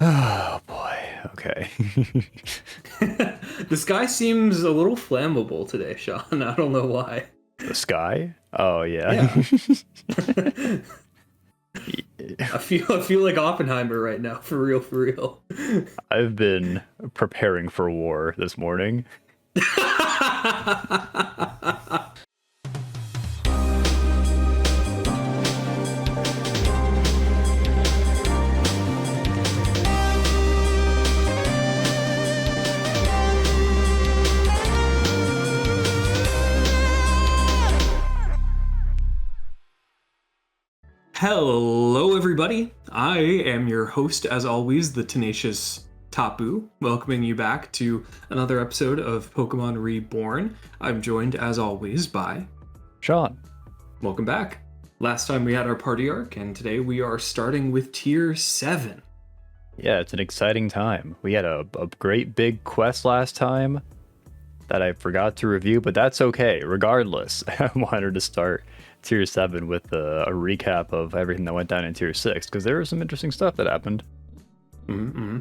Oh boy. Okay. This guy seems a little flammable today, Sean. I don't know why. The sky? Oh yeah. Yeah. I feel like Oppenheimer right now, for real, for real. I've been preparing for war this morning. Hello, everybody. I am your host, as always, the tenacious Tapu, welcoming you back to another episode of Pokemon Reborn. I'm joined, as always, by Sean. welcome back. Last time we had our party arc, and today we are starting with Tier 7. Yeah, it's an exciting time. We had a great big quest last time that I forgot to review, but that's okay. Regardless, I wanted to start Tier 7 with a recap of everything that went down in Tier 6, because there was some interesting stuff that happened. Mm-hmm.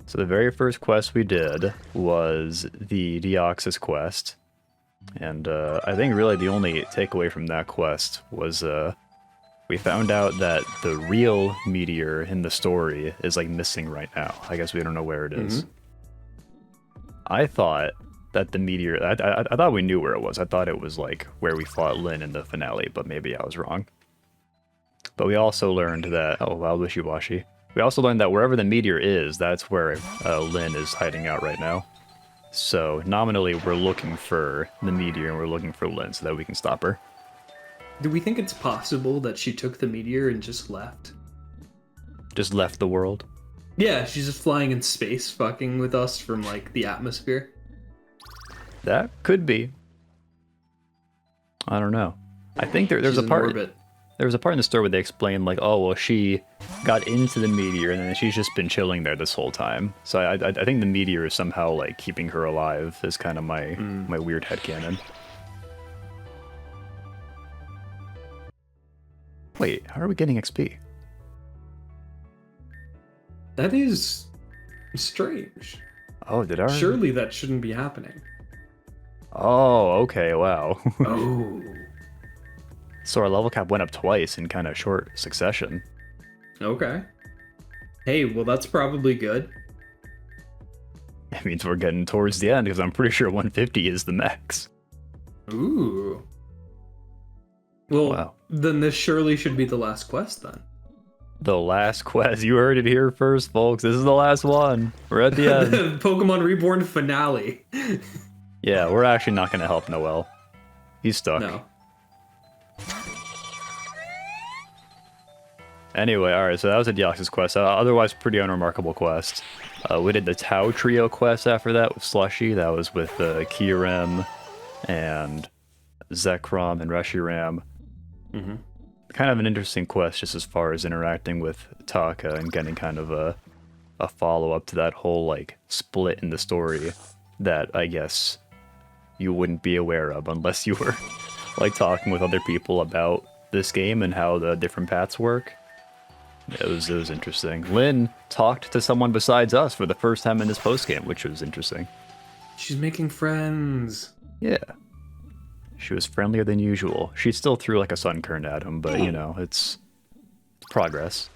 So the very first quest we did was the Deoxys quest, and I think really the only takeaway from that quest was we found out that the real meteor in the story is like missing right now. I guess we don't know where it is. I thought that the meteor, I thought we knew where it was. I thought it was like where we fought Lynn in the finale, but maybe I was wrong. But we also learned that, oh wow, wishy-washy. We also learned that wherever the meteor is, that's where Lynn is hiding out right now. So nominally we're looking for the meteor and we're looking for Lynn so that we can stop her. Do we think it's possible that she took the meteor and just left? Just left the world. Yeah, she's just flying in space, fucking with us from, like, the atmosphere. That could be. I don't know. I think there's She's a in part. orbit. There was a part in the story where they explained like, oh well, she got into the meteor and then she's just been chilling there this whole time. So I think the meteor is somehow like keeping her alive. Is kind of my weird headcanon. Wait, how are we getting XP? That is strange. Oh, did our? Surely that shouldn't be happening. Oh, okay, wow. Oh. So our level cap went up twice in kind of short succession. Okay. Hey, well, that's probably good. That means we're getting towards the end because I'm pretty sure 150 is the max. Ooh. Well, Wow. then this surely should be the last quest then. The last quest. You heard it here first, folks. This is the last one. We're at the end. The Pokemon Reborn finale. Yeah, we're actually not going to help Noel. He's stuck. No. Anyway, alright, so that was a Deoxys quest. Otherwise, pretty unremarkable quest. We did the Tau Trio quest after that with Slushy. That was with Kyurem and Zekrom and Reshiram. Mm-hmm. Kind of an interesting quest just as far as interacting with Taka and getting kind of a follow-up to that whole, like, split in the story that I guess you wouldn't be aware of unless you were, like, talking with other people about this game and how the different paths work. It was interesting. Lynn talked to someone besides us for the first time in this postgame, which was interesting. She's making friends. Yeah. She was friendlier than usual. She still threw like a sun kern at him, but you know, it's progress.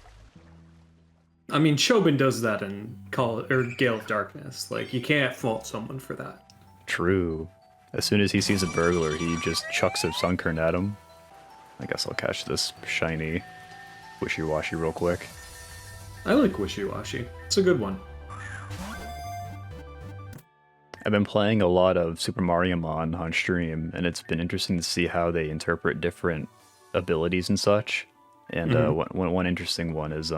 I mean, Chobin does that in Gale of Darkness. Like, you can't fault someone for that. True. As soon as he sees a burglar, he just chucks a sun kern at him. I guess I'll catch this shiny wishy-washy real quick. I like Wishy-Washy. It's a good one. I've been playing a lot of Super Mario Mon on stream, and it's been interesting to see how they interpret different abilities and such. And one interesting one is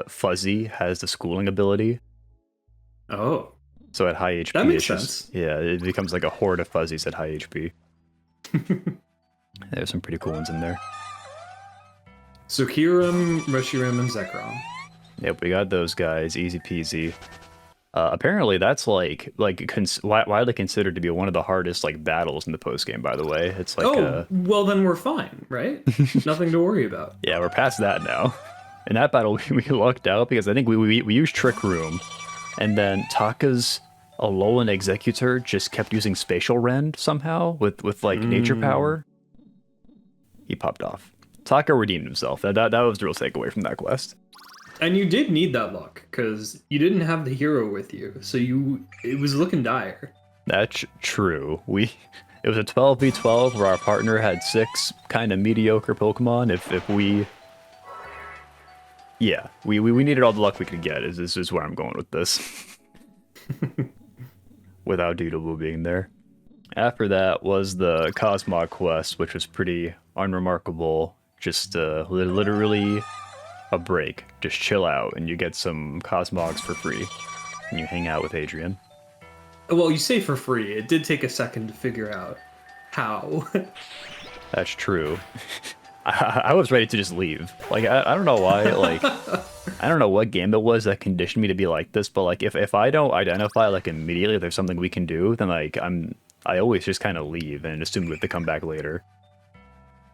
Fuzzy has the schooling ability. Oh. So at high HP, That makes sense. Yeah, it becomes like a horde of fuzzies at high HP. There's some pretty cool ones in there. So Kyurem, Reshiram, and Zekrom. Yep, we got those guys, easy peasy. Apparently, that's widely considered to be one of the hardest like battles in the post game. By the way, it's like well then we're fine, right? Nothing to worry about. yeah, we're past that now. In that battle, we lucked out because I think we used Trick Room, and then Taka's Alolan Executor just kept using Spatial Rend somehow with like nature power. He popped off. Taka redeemed himself. That was the real takeaway from that quest. And you did need that luck, because you didn't have the hero with you, so it was looking dire. That's true. It was a 12v12 where our partner had 6 kind of mediocre Pokemon. If we... Yeah, we needed all the luck we could get, is where I'm going with this. Without Doodleboo being there. After that was the Cosmog quest, which was pretty unremarkable. Just literally a break. Just chill out, and you get some Cosmogs for free. And you hang out with Adrian. Well, you say for free. It did take a second to figure out how. That's true. I was ready to just leave. Like, I don't know why, like, I don't know what game it was that conditioned me to be like this, but, like, if I don't identify, like, immediately if there's something we can do, then, like, I always just kind of leave and assume we have to come back later.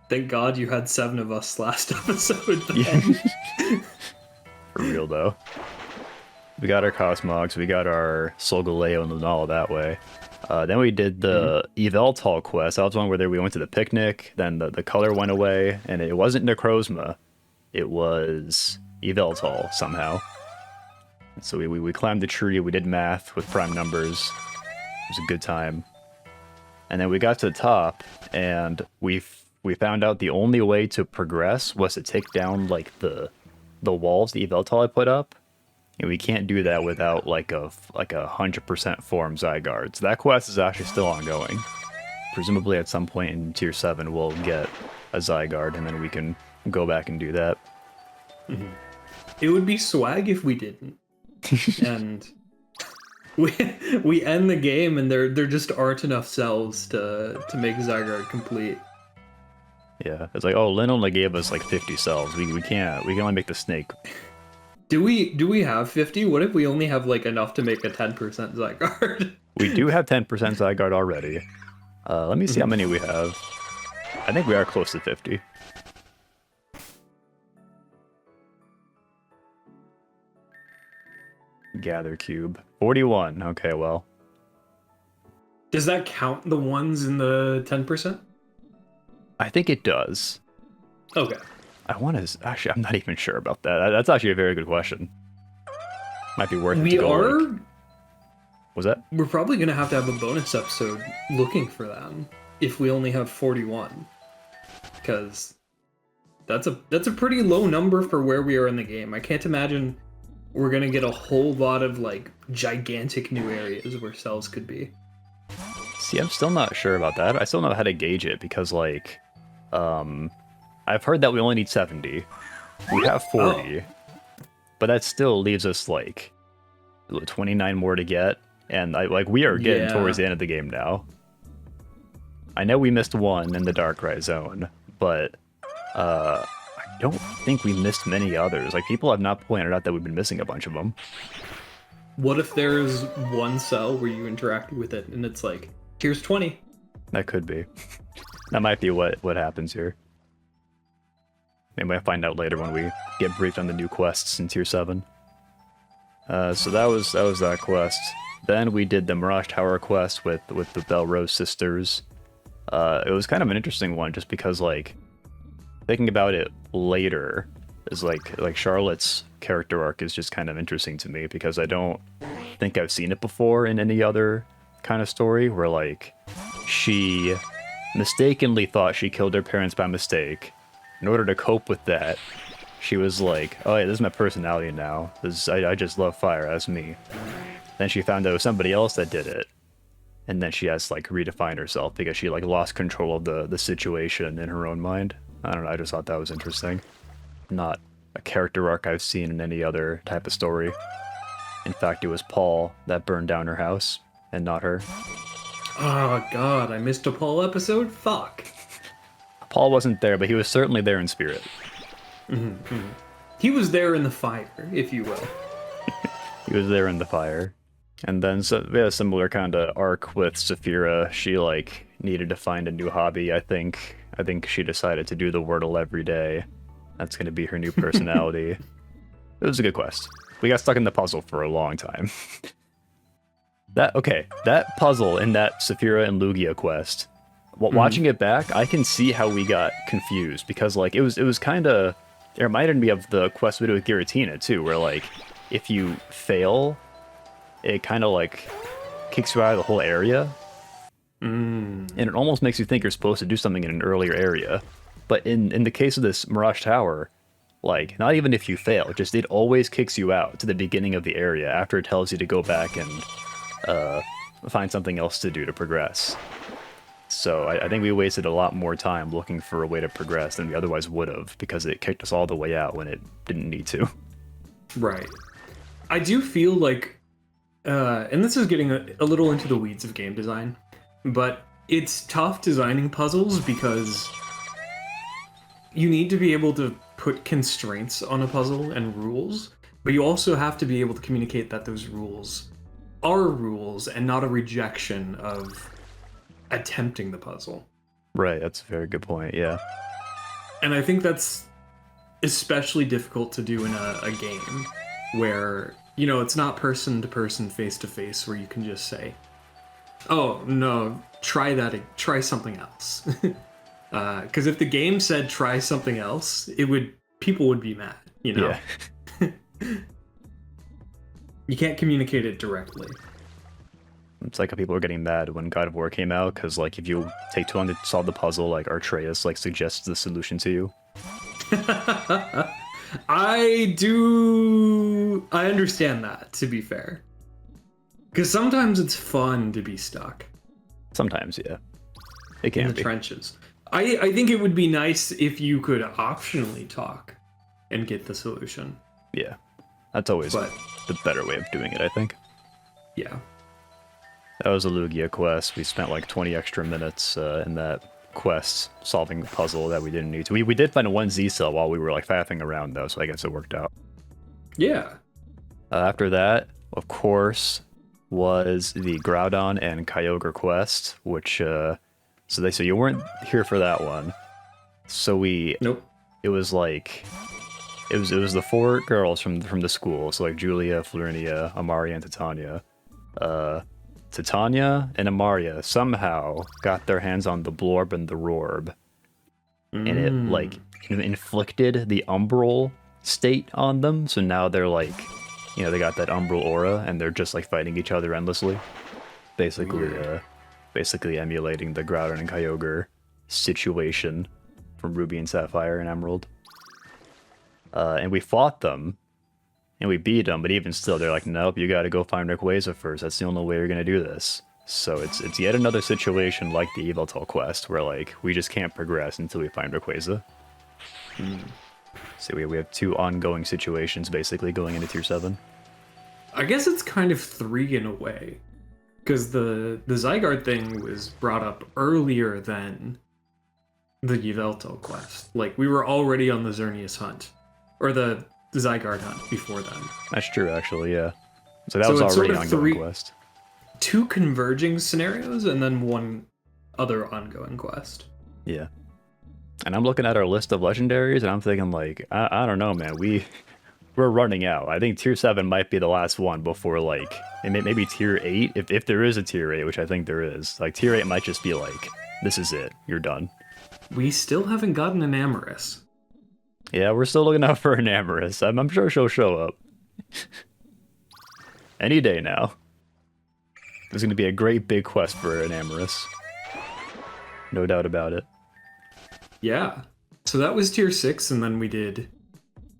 Thank God you had 7 of us last episode. Yeah. For real, though. We got our Cosmogs, we got our Solgaleo and all that way. Then we did the Yveltal quest. That was one where we went to the picnic, then the color went away, and it wasn't Necrozma. It was Yveltal, somehow. So we climbed the tree, we did math with prime numbers. It was a good time. And then we got to the top, and we found out the only way to progress was to take down, like, the walls the Yveltal had put up. And we can't do that without like a 100% form Zygarde. So that quest is actually still ongoing. Presumably at some point in Tier 7 we'll get a Zygarde and then we can go back and do that. Mm-hmm. It would be swag if we didn't. And we end the game and there just aren't enough cells to make Zygarde complete. Yeah, it's like, oh, Lynn only gave us like 50 cells. We can only make the snake. Do we have 50? What if we only have like enough to make a 10% Zygarde? We do have 10% Zygarde already. Let me see how many we have. I think we are close to 50. Gather cube. 41. Okay, well. Does that count the ones in the 10%? I think it does. Okay. Actually, I'm not even sure about that. That's actually a very good question. Might be worth it to go. Like, was that? We're probably going to have a bonus episode looking for them if we only have 41. Because that's a pretty low number for where we are in the game. I can't imagine we're going to get a whole lot of, like, gigantic new areas where cells could be. See, I'm still not sure about that. I still don't know how to gauge it because, like, I've heard that we only need 70. We have 40. But that still leaves us, like, 29 more to get. And, we are getting towards the end of the game now. I know we missed one in the Darkrai Zone, but I don't think we missed many others. Like, people have not pointed out that we've been missing a bunch of them. What if there's one cell where you interact with it and it's like, here's 20? That could be. That might be what happens here. Maybe we'll find out later when we get briefed on the new quests in Tier 7. So that was that quest. Then we did the Mirage Tower quest with the Belrose sisters. It was kind of an interesting one just because, like, thinking about it later is like Charlotte's character arc is just kind of interesting to me because I don't think I've seen it before in any other kind of story where, like, she mistakenly thought she killed her parents by mistake. In order to cope with that, she was like, oh yeah, this is my personality now. I just love fire, that's me. Then she found out it was somebody else that did it. And then she has to, like, redefine herself because she, like, lost control of the situation in her own mind. I don't know, I just thought that was interesting. Not a character arc I've seen in any other type of story. In fact, it was Paul that burned down her house, and not her. Oh god, I missed a Paul episode? Fuck. Paul wasn't there, but he was certainly there in spirit. Mm-hmm. He was there in the fire, if you will. He was there in the fire. And then so we had a similar kind of arc with Saphira. She, like, needed to find a new hobby, I think. I think she decided to do the Wordle every day. That's going to be her new personality. It was a good quest. We got stuck in the puzzle for a long time. That puzzle in that Saphira and Lugia quest. Watching it back, I can see how we got confused because like it was kind of, it reminded me of the quest we did with Giratina too, where like if you fail, it kind of like kicks you out of the whole area, and it almost makes you think you're supposed to do something in an earlier area. But in the case of this Mirage Tower, like not even if you fail, just it always kicks you out to the beginning of the area after it tells you to go back and find something else to do to progress. So I think we wasted a lot more time looking for a way to progress than we otherwise would have, because it kicked us all the way out when it didn't need to. Right. I do feel like, and this is getting a little into the weeds of game design, but it's tough designing puzzles because you need to be able to put constraints on a puzzle and rules, but you also have to be able to communicate that those rules are rules and not a rejection of attempting the puzzle. Right, that's a very good point, yeah. And I think that's especially difficult to do in a game where, you know, it's not person to person, face to face, where you can just say, oh, no, try something else. Because if the game said try something else, people would be mad, you know? Yeah. You can't communicate it directly. It's like how people were getting mad when God of War came out, because like if you take too long to solve the puzzle, like Artreus like suggests the solution to you. I understand that, to be fair. Because sometimes it's fun to be stuck. Sometimes, yeah. It can in the be. Trenches. I think it would be nice if you could optionally talk and get the solution. Yeah. That's always the better way of doing it, I think. Yeah. That was a Lugia quest. We spent like 20 extra minutes in that quest solving the puzzle that we didn't need to. We did find one Z cell while we were like faffing around though, so I guess it worked out. Yeah. After that, of course, was the Groudon and Kyogre quest, which so you weren't here for that one. So Nope. It was like it was the four girls from the school, so like Julia, Florinia, Amaria, and Titania. Titania and Amaria somehow got their hands on the Blorb and the Rorb, and it like inflicted the Umbral state on them. So now they're like, you know, they got that Umbral aura, and they're just like fighting each other endlessly, basically emulating the Groudon and Kyogre situation from Ruby and Sapphire and Emerald. And we fought them. And we beat them, but even still, they're like, nope, you gotta go find Rayquaza first. That's the only way you're gonna do this. So it's yet another situation like the Yveltal quest, where like, we just can't progress until we find Rayquaza. So we have two ongoing situations, basically, going into Tier 7. I guess it's kind of 3 in a way. Because the Zygarde thing was brought up earlier than the Yveltal quest. Like, we were already on the Xerneas hunt. Or the Zygarde hunt before then. That's true, actually, yeah. So that was already an ongoing quest. 2 converging scenarios and then 1 other ongoing quest. Yeah. And I'm looking at our list of legendaries, and I'm thinking, like, I don't know, man. We're running out. I think Tier 7 might be the last one before, like, maybe Tier 8, if there is a Tier 8, which I think there is. Like, Tier 8 might just be like, this is it. You're done. We still haven't gotten an Amorous. Yeah, we're still looking out for an Amorous. I'm sure she'll show up. Any day now. There's going to be a great big quest for an Amorous. No doubt about it. Yeah. So that was Tier 6, and then we did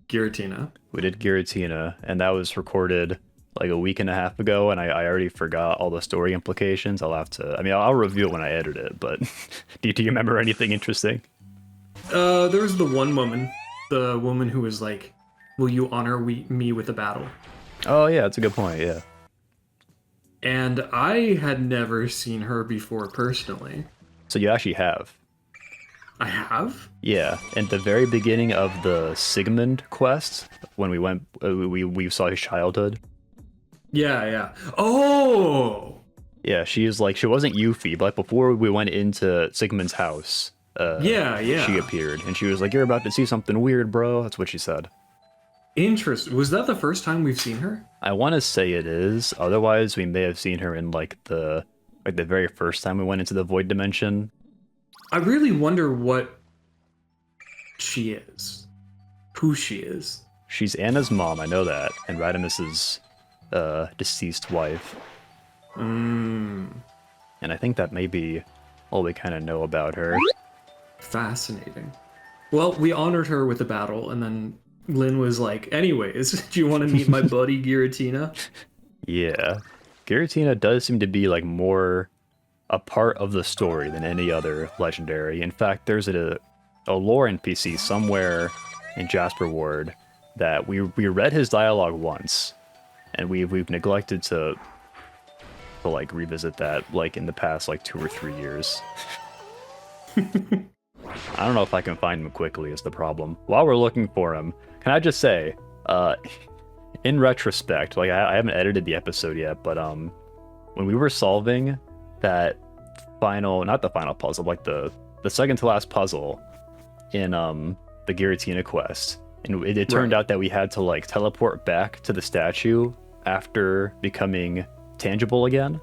Giratina. We did Giratina, and that was recorded like a week and a half ago, and I already forgot all the story implications. I'll review it when I edit it, but do you remember anything interesting? There was the one woman. The woman who was like, will you honor me with a battle? Oh, yeah, that's a good point, yeah. And I had never seen her before personally. So you actually have? I have? Yeah, at the very beginning of the Sigmund quest, when we went, we saw his childhood. Yeah. Oh! Yeah, she wasn't Yuffie, but before we went into Sigmund's house, Yeah. she appeared, and she was like, "You're about to see something weird, bro." That's what she said. Interesting. Was that the first time we've seen her? I want to say it is. Otherwise, we may have seen her in like the very first time we went into the void dimension. I really wonder what she is. Who she is. She's Anna's mom, I know that, and Radimus's deceased wife. And I think that may be all we kind of know about her. Fascinating. Well, we honored her with a battle, and then Lynn was like, anyways, do you want to meet my buddy Giratina? Yeah. Giratina does seem to be like more a part of the story than any other legendary. In fact, there's a lore NPC somewhere in Jasper Ward that we read his dialogue once, and we've neglected to like revisit that like in the past like 2 or 3 years. I don't know if I can find him quickly is the problem. While we're looking for him, can I just say, in retrospect, like I haven't edited the episode yet, but when we were solving that not the final puzzle, like the second to last puzzle in the Giratina quest, and it turned out that we had to like teleport back to the statue after becoming tangible again.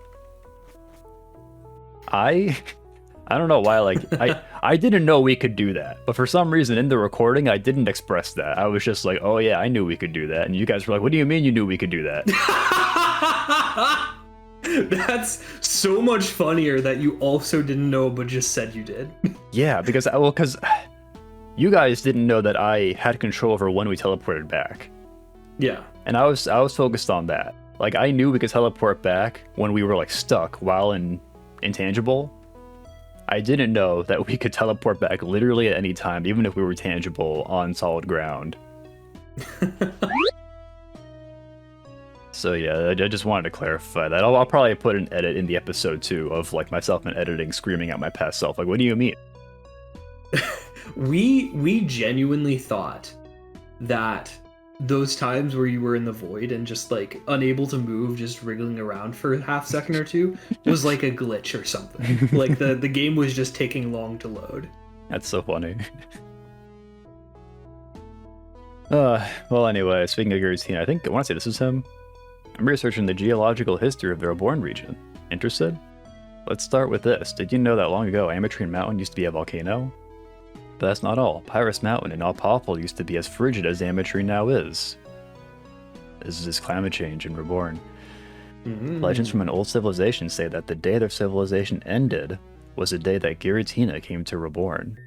I don't know why, like, I didn't know we could do that, but for some reason in the recording, I didn't express that. I was just like, oh yeah, I knew we could do that. And you guys were like, what do you mean you knew we could do that? That's so much funnier that you also didn't know, but just said you did. Yeah, because you guys didn't know that I had control over when we teleported back. Yeah. And I was focused on that. Like, I knew we could teleport back when we were like stuck while in intangible. I didn't know that we could teleport back literally at any time, even if we were tangible on solid ground. So yeah, I just wanted to clarify that. I'll probably put an edit in the episode too of like myself in editing screaming at my past self, like, what do you mean? We genuinely thought that those times where you were in the void and just like unable to move, just wriggling around for a half second or two was like a glitch or something. Like the game was just taking long to load. That's so funny. Well anyway, speaking of Giratina, I want to say this is him. I'm researching the geological history of the Reborn region. Interested? Let's start with this. Did you know that long ago Ametrine Mountain used to be a volcano? But that's not all. Pyrus Mountain and all powerful used to be as frigid as Ametrine now is. This is climate change in Reborn. Legends from an old civilization say that the day their civilization ended was the day that Giratina came to Reborn.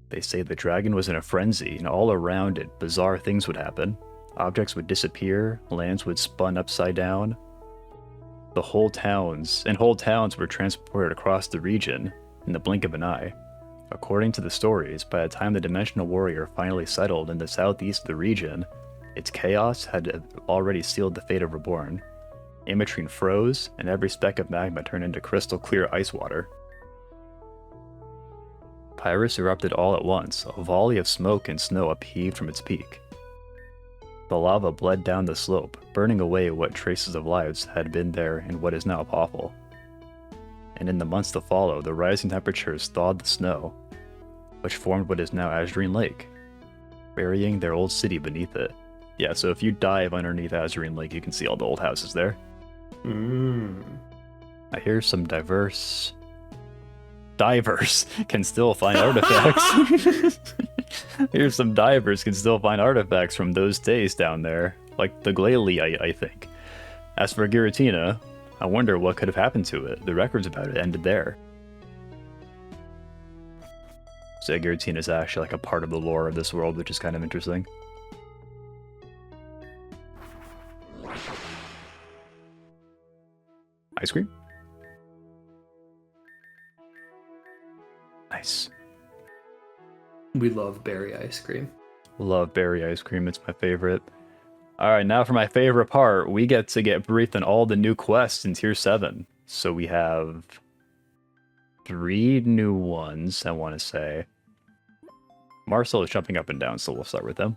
They say the dragon was in a frenzy, and all around it, bizarre things would happen. Objects would disappear, lands would spun upside down. Whole towns were transported across the region in the blink of an eye. According to the stories, by the time the Dimensional Warrior finally settled in the southeast of the region, its chaos had already sealed the fate of Reborn. Ametrine froze, and every speck of magma turned into crystal clear ice water. Pyrus erupted all at once, a volley of smoke and snow upheaved from its peak. The lava bled down the slope, burning away what traces of lives had been there in what is now Poffle. And in the months to follow, the rising temperatures thawed the snow, which formed what is now Azurine Lake, burying their old city beneath it. Yeah, so if you dive underneath Azurine Lake, you can see all the old houses there. I hear some divers can still find artifacts. Here's some divers can still find artifacts from those days down there, like the Glalie, I think. As for Giratina, I wonder what could have happened to it. The records about it ended there. So Giratina is actually like a part of the lore of this world, which is kind of interesting. Ice cream? Nice. We love berry ice cream. Love berry ice cream, it's my favorite. Alright, now for my favorite part, we get to get briefed on all the new quests in Tier 7. So we have 3 new ones, I want to say. Marcel is jumping up and down, so we'll start with them.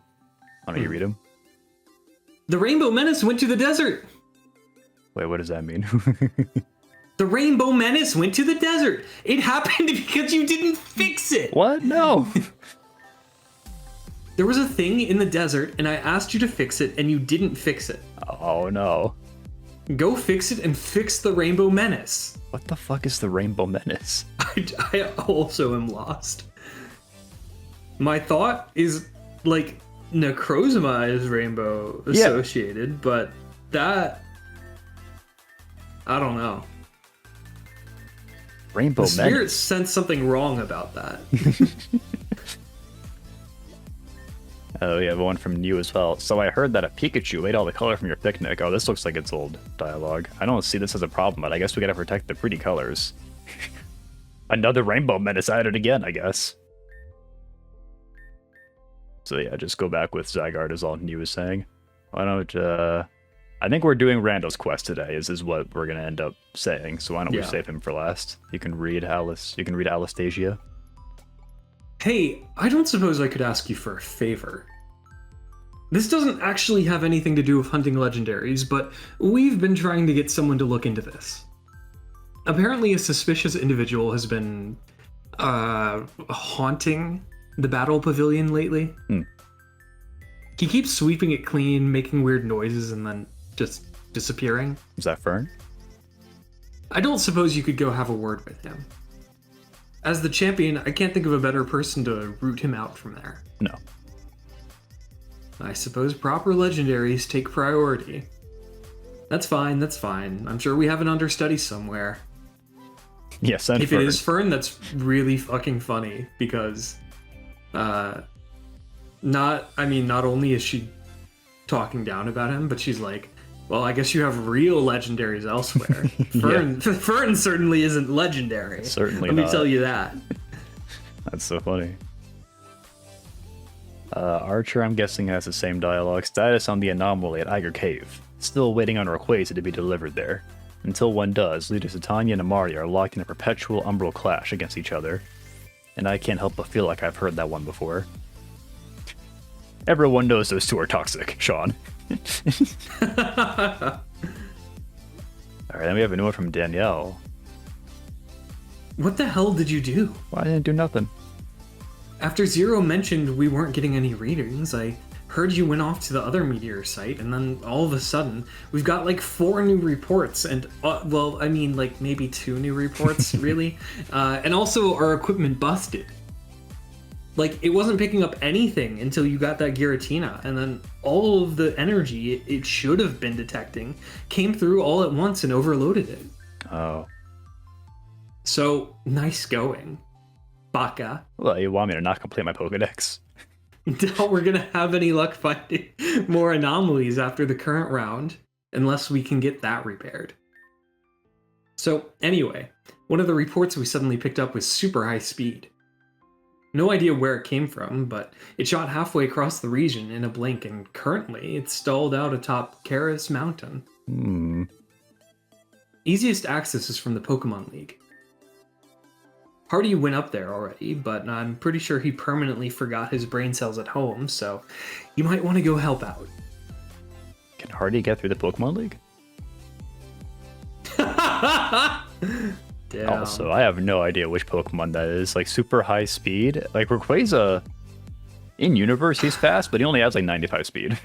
Why don't you read them? The Rainbow Menace went to the desert! Wait, what does that mean? The Rainbow Menace went to the desert. It happened because you didn't fix it. What? No. There was a thing in the desert, and I asked you to fix it, and you didn't fix it. Oh, no. Go fix it and fix the Rainbow Menace. What the fuck is the Rainbow Menace? I also am lost. My thought is, like, Necrozma is rainbow associated, but that... I don't know. Rainbow The Menace? spirit sensed something wrong about that. Oh, yeah, one from you as well. So I heard that a Pikachu ate all the color from your picnic. Oh, this looks like it's old dialogue. I don't see this as a problem, but I guess we gotta protect the pretty colors. Another Rainbow Menace added again, I guess. So yeah, just go back with Zygarde is all New was saying. Why don't, I think we're doing Randall's quest today, is what we're gonna end up saying, so why don't we save him for last? You can read Alistasia. Hey, I don't suppose I could ask you for a favor. This doesn't actually have anything to do with hunting legendaries, but we've been trying to get someone to look into this. Apparently a suspicious individual has been haunting the battle pavilion lately. He keeps sweeping it clean, making weird noises, and then just disappearing. Is that Fern? I don't suppose you could go have a word with him. As the champion, I can't think of a better person to root him out from there. No. I suppose proper legendaries take priority. That's fine, that's fine. I'm sure we have an understudy somewhere. Yes, and if Fern. It is Fern, that's really fucking funny, because not only is she talking down about him, but she's like, well, I guess you have real legendaries elsewhere. Fern certainly isn't legendary. Certainly Let not. me tell you that. That's so funny. Archer, I'm guessing, has the same dialogue. Status on the anomaly at Eiger Cave. Still waiting on Rayquaza to be delivered there. Until one does, leaders Titania and Amaria are locked in a perpetual umbral clash against each other. And I can't help but feel like I've heard that one before. Everyone knows those two are toxic, Sean. Alright, then we have a new one from Danielle. What the hell did you do? Well, I didn't do nothing. After Zero mentioned we weren't getting any readings, I heard you went off to the other meteor site, and then all of a sudden, we've got like 4 new reports, and, like maybe 2 new reports, really. And also our equipment busted. Like, it wasn't picking up anything until you got that Giratina, and then all of the energy it should have been detecting came through all at once and overloaded it. Oh. So, nice going, Baka. Well, you want me to not complete my Pokedex? Doubt we're gonna have any luck finding more anomalies after the current round, unless we can get that repaired. So, anyway, one of the reports we suddenly picked up was super high speed. No idea where it came from, but it shot halfway across the region in a blink, and currently it's stalled out atop Karis Mountain. Easiest access is from the Pokemon League. Hardy went up there already, but I'm pretty sure he permanently forgot his brain cells at home, so you might want to go help out. Can Hardy get through the Pokemon League? Damn. Also, I have no idea which Pokemon that is. Like, super high speed? Like, Rayquaza, in universe, he's fast, but he only has like 95 speed.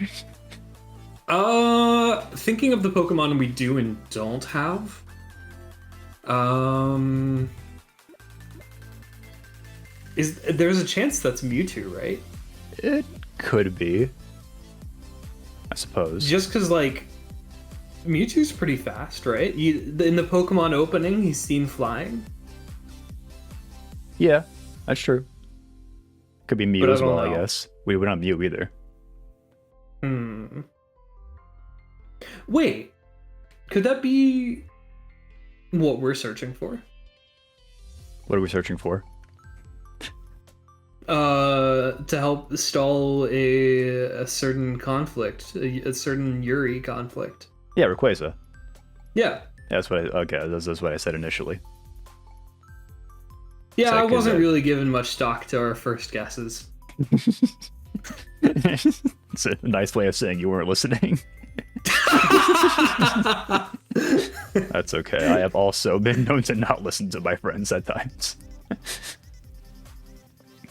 Thinking of the Pokemon we do and don't have, there's a chance that's Mewtwo, right? It could be. I suppose. Just because, like, Mewtwo's pretty fast, right? In the Pokemon opening, he's seen flying. Yeah, that's true. Could be Mew But I as don't well, I know. guess. We would not Mew either. Wait, could that be what we're searching for? What are we searching for? To help stall a certain conflict, a certain Yuri conflict. Yeah, Rayquaza. Yeah. That's what that's what I said initially. Yeah, So, I 'cause, wasn't really giving much stock to our first guesses. It's a nice way of saying you weren't listening. That's okay. I have also been known to not listen to my friends at times.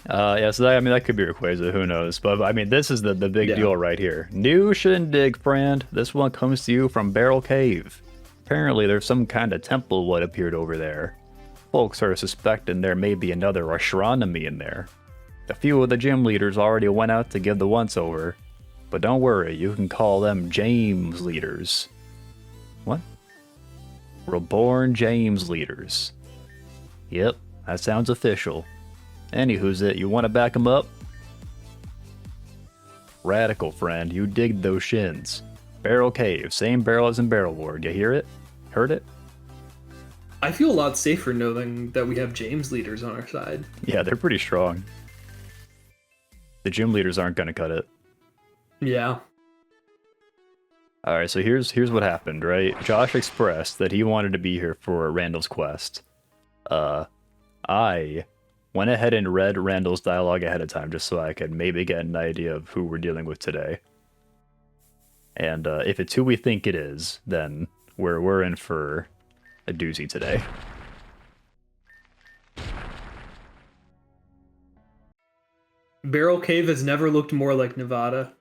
Yeah, so that could be Rayquaza, who knows? But I mean, this is the big deal right here. New shindig, friend. This one comes to you from Barrel Cave. Apparently, there's some kind of temple what appeared over there. Folks are suspecting there may be another astronomy in there. A few of the gym leaders already went out to give the once-over. But don't worry, you can call them James leaders. What? Reborn James leaders. Yep, that sounds official. Anywho's it, you want to back him up? Radical friend, you digged those shins. Barrel Cave, same barrel as in Barrel Ward. You hear it? Heard it? I feel a lot safer knowing that we have James leaders on our side. Yeah, they're pretty strong. The gym leaders aren't gonna cut it. Yeah. Alright, so here's what happened, right? Josh expressed that he wanted to be here for Randall's quest. I went ahead and read Randall's dialogue ahead of time just so I could maybe get an idea of who we're dealing with today. And if it's who we think it is, then we're in for a doozy today. Barrel Cave has never looked more like Nevada.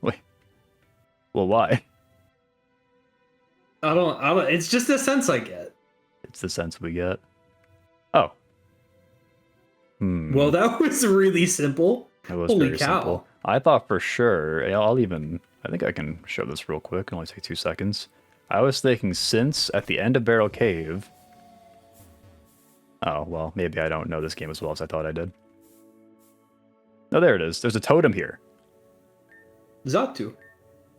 Wait. Well, why? I don't. It's just the sense I get. It's the sense we get. Oh. Well, that was really simple. It was Holy very cow. simple. I thought for sure. I think I can show this real quick. It'll only take 2 seconds. I was thinking since at the end of Barrel Cave. Oh, well, maybe I don't know this game as well as I thought I did. Oh, there it is. There's a totem here. Zatu.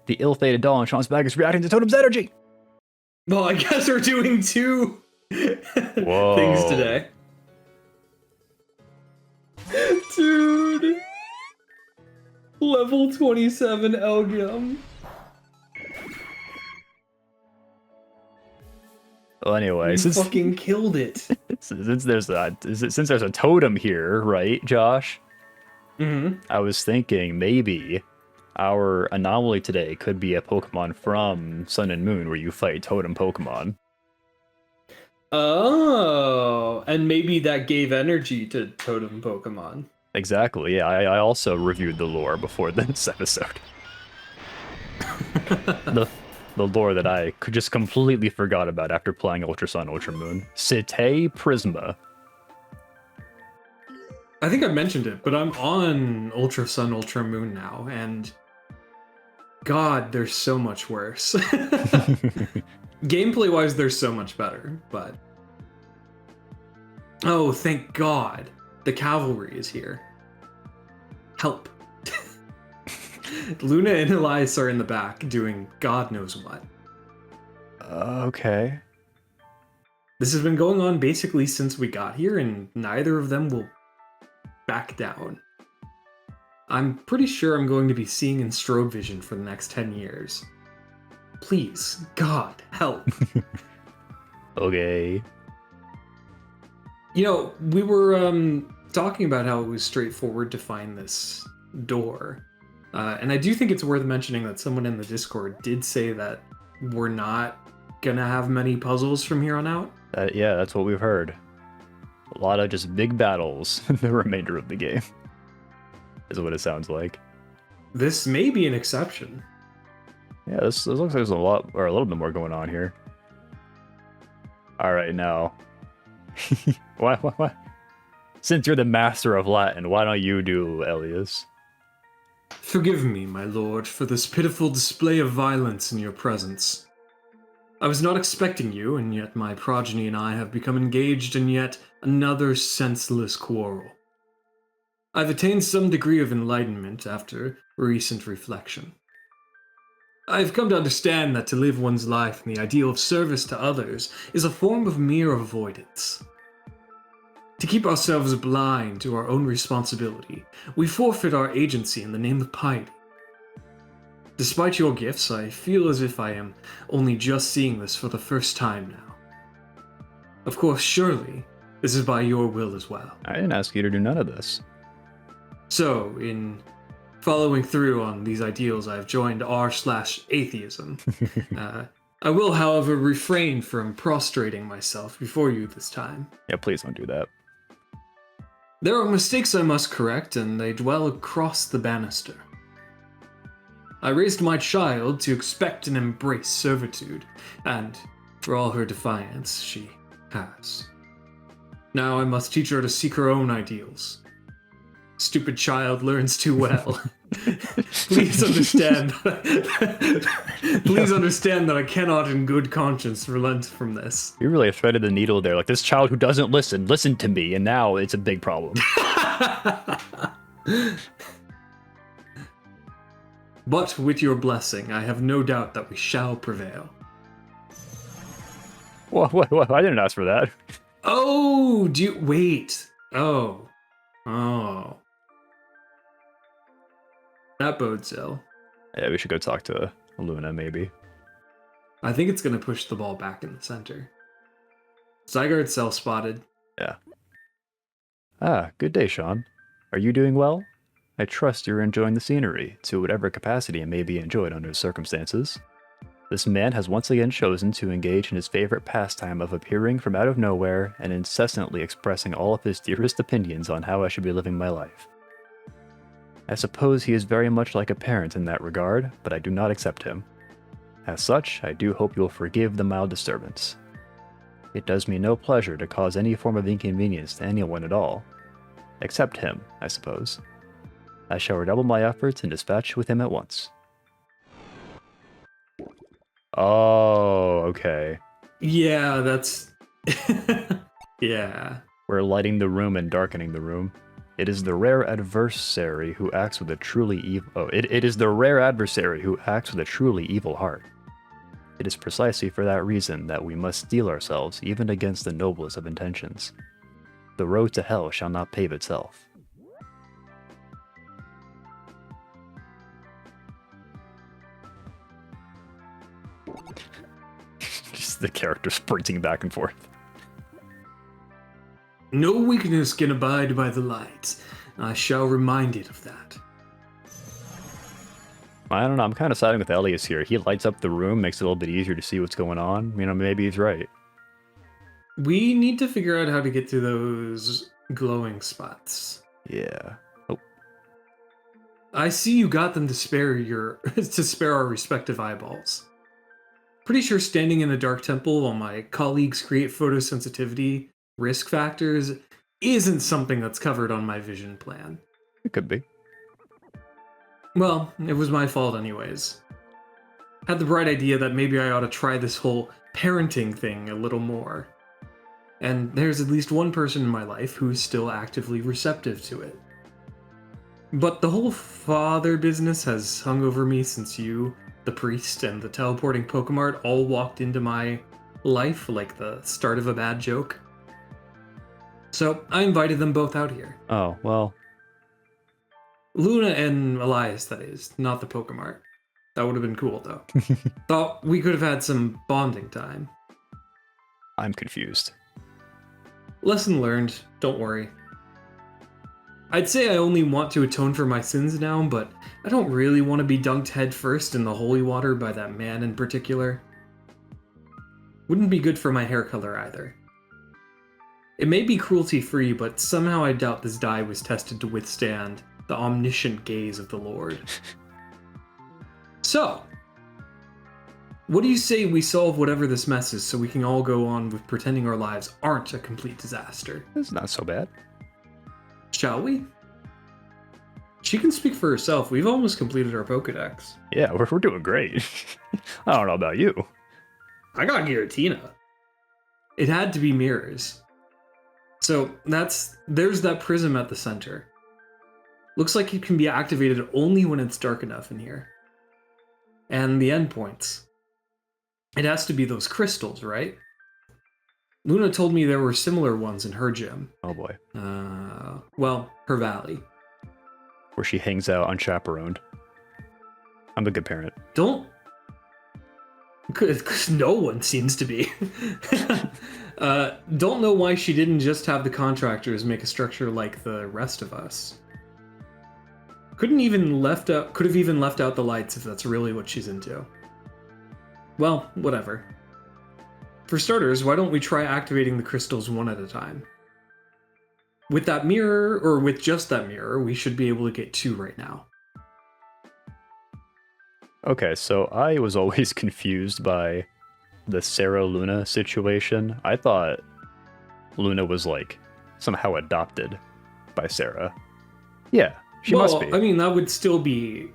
The ill-fated doll in Sean's bag is reacting to Totem's energy. Well, I guess we're doing two things today. Dude. Level 27 Elgium. Well, anyway, You since fucking killed it. since there's a totem here, right, Josh? Mm-hmm. I was thinking maybe our anomaly today could be a Pokemon from Sun and Moon where you fight totem Pokemon. Oh, and maybe that gave energy to totem Pokemon. Exactly, yeah. I also reviewed the lore before this episode. the lore that I could just completely forgot about after playing Ultra Sun, Ultra Moon. Citae Prisma. I think I mentioned it, but I'm on Ultra Sun, Ultra Moon now, and God, they're so much worse. Gameplay-wise, they're so much better, but... Oh, thank God. The cavalry is here. Help. Luna and Elias are in the back doing God knows what. Okay. This has been going on basically since we got here, and neither of them will back down. I'm pretty sure I'm going to be seeing in strobe vision for the next 10 years. Please, God, help. Okay. You know, we were talking about how it was straightforward to find this door. And I do think it's worth mentioning that someone in the Discord did say that we're not gonna have many puzzles from here on out. Yeah, that's what we've heard. A lot of just big battles in the remainder of the game. Is what it sounds like. This may be an exception. Yeah, this looks like there's a little bit more going on here. Alright, now. What? Since you're the master of Latin, why don't you do Elias? Forgive me, my lord, for this pitiful display of violence in your presence. I was not expecting you, and yet my progeny and I have become engaged in yet another senseless quarrel. I've attained some degree of enlightenment after recent reflection. I've come to understand that to live one's life in the ideal of service to others is a form of mere avoidance. To keep ourselves blind to our own responsibility, we forfeit our agency in the name of piety. Despite your gifts, I feel as if I am only just seeing this for the first time now. Of course, surely, this is by your will as well. I didn't ask you to do none of this. So, in following through on these ideals, I've joined r/atheism. I will, however, refrain from prostrating myself before you this time. Yeah, please don't do that. There are mistakes I must correct, and they dwell across the banister. I raised my child to expect and embrace servitude, and for all her defiance, she has. Now I must teach her to seek her own ideals. Stupid child learns too well. Please understand. Please understand that I cannot, in good conscience, relent from this. You really threaded the needle there. Like, this child who doesn't listen to me, and now it's a big problem. But with your blessing, I have no doubt that we shall prevail. What? I didn't ask for that. Oh, wait. Oh. That bodes ill. Yeah, we should go talk to Luna, maybe. I think it's going to push the ball back in the center. Zygarde self-spotted. Yeah. Ah, good day, Sean. Are you doing well? I trust you're enjoying the scenery, to whatever capacity it may be enjoyed under the circumstances. This man has once again chosen to engage in his favorite pastime of appearing from out of nowhere and incessantly expressing all of his dearest opinions on how I should be living my life. I suppose he is very much like a parent in that regard, but I do not accept him. As such, I do hope you'll forgive the mild disturbance. It does me no pleasure to cause any form of inconvenience to anyone at all. Except him, I suppose. I shall redouble my efforts and dispatch with him at once. Oh, okay. Yeah, that's... yeah. We're lighting the room and darkening the room. It is the rare adversary who acts with a truly evil... Oh, it is the rare adversary who acts with a truly evil heart. It is precisely for that reason that we must steel ourselves even against the noblest of intentions. The road to hell shall not pave itself. Just the character sprinting back and forth. No weakness can abide by the light. I shall remind it of that. I don't know, I'm kind of siding with Elias here. He lights up the room, makes it a little bit easier to see what's going on. You know, maybe he's right. We need to figure out how to get to those glowing spots. Yeah. Oh. I see you got them to spare our respective eyeballs. Pretty sure standing in a dark temple while my colleagues create photosensitivity risk factors isn't something that's covered on my vision plan. It could be. Well, it was my fault anyways. Had the bright idea that maybe I ought to try this whole parenting thing a little more. And there's at least one person in my life who's still actively receptive to it. But the whole father business has hung over me since you, the priest, and the teleporting Pokemart all walked into my life like the start of a bad joke. So I invited them both out here. Oh, well. Luna and Elias, that is, not the Pokemart. That would have been cool, though. Thought we could have had some bonding time. I'm confused. Lesson learned, don't worry. I'd say I only want to atone for my sins now, but I don't really want to be dunked headfirst in the holy water by that man in particular. Wouldn't be good for my hair color either. It may be cruelty-free, but somehow I doubt this dye was tested to withstand the omniscient gaze of the Lord. So, what do you say we solve whatever this mess is so we can all go on with pretending our lives aren't a complete disaster? It's not so bad. Shall we? She can speak for herself. We've almost completed our Pokedex. Yeah, we're doing great. I don't know about you. I got Giratina. It had to be mirrors. So there's that prism at the center. Looks like it can be activated only when it's dark enough in here. And the endpoints. It has to be those crystals, right? Luna told me there were similar ones in her gym. Oh boy. Well, her valley. Where she hangs out unchaperoned. I'm a good parent. Don't... Because no one seems to be. Don't know why she didn't just have the contractors make a structure like the rest of us. Could have even left out the lights if that's really what she's into. Well, whatever. For starters, why don't we try activating the crystals one at a time? With that mirror, or with just that mirror, we should be able to get 2 right now. Okay, so I was always confused by the Sarah Luna situation. I thought Luna was like somehow adopted by Sarah. Yeah, she must be. I mean, that would still be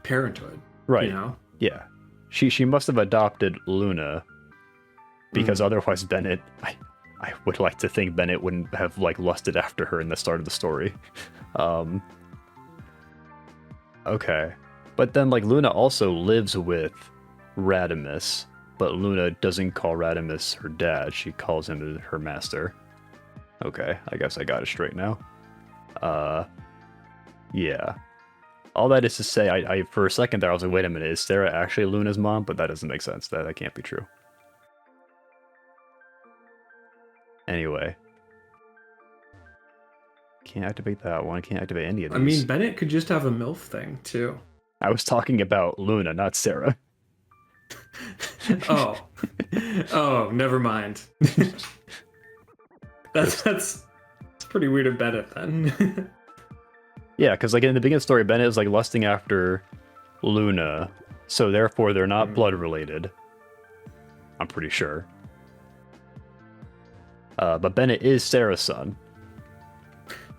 parenthood, right. You know? Yeah, she must have adopted Luna because otherwise Bennett, I would like to think Bennett wouldn't have like lusted after her in the start of the story. Okay, but then like Luna also lives with Radimus, but Luna doesn't call Radimus her dad. She calls him her master. Okay, I guess I got it straight now. Yeah. All that is to say, I for a second there I was like, wait a minute, is Sarah actually Luna's mom? But that doesn't make sense. That can't be true. Anyway. Can't activate that one. Can't activate any of these. I mean, Bennett could just have a MILF thing, too. I was talking about Luna, not Sarah. Oh. Oh, never mind. That's pretty weird of Bennett, then. Yeah, because like in the beginning of the story, Bennett is like lusting after Luna, so therefore they're not blood related. I'm pretty sure. But Bennett is Sarah's son.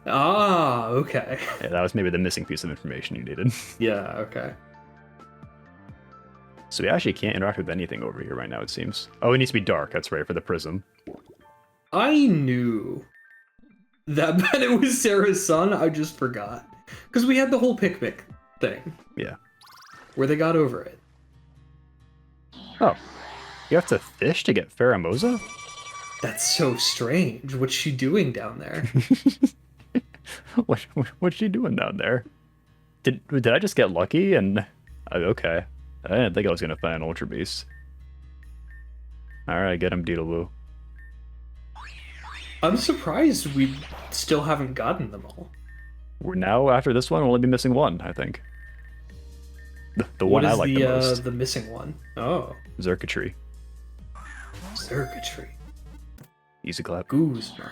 Ah, okay. Yeah, that was maybe the missing piece of information you needed. Yeah, okay. So we actually can't interact with anything over here right now, it seems. Oh, it needs to be dark, that's right, for the prism. I knew that Bennett was Sarah's son, I just forgot. Because we had the whole picnic thing. Yeah. Where they got over it. Oh. You have to fish to get Pheromosa? That's so strange. What's she doing down there? What's she doing down there? Did I just get lucky and... okay. I didn't think I was going to find an Ultra Beast. Alright, get him, Doodlewoo. I'm surprised we still haven't gotten them all. We're now, after this one, we'll only be missing one, I think. The one I like the most. The missing one? Oh. Zerkatry. Circuitry. Easy clap. Guzma.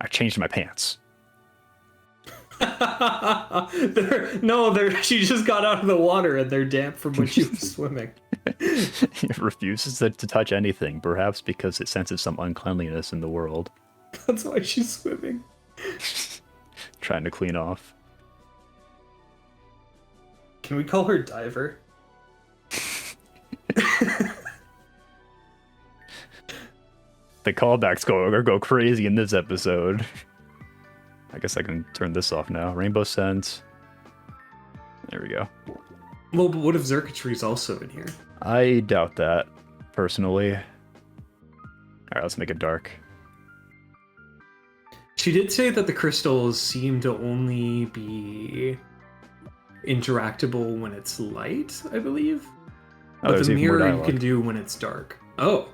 I changed my pants. She just got out of the water and they're damp from when she was swimming. It refuses to touch anything, perhaps because it senses some uncleanliness in the world. That's why she's swimming. Trying to clean off. Can we call her Diver? The callbacks go crazy in this episode. I guess I can turn this off now. Rainbow Scent. There we go. Well, but what if Zerkatry's also in here? I doubt that, personally. Alright, let's make it dark. She did say that the crystals seem to only be interactable when it's light, I believe. But the mirror you can do when it's dark. Oh.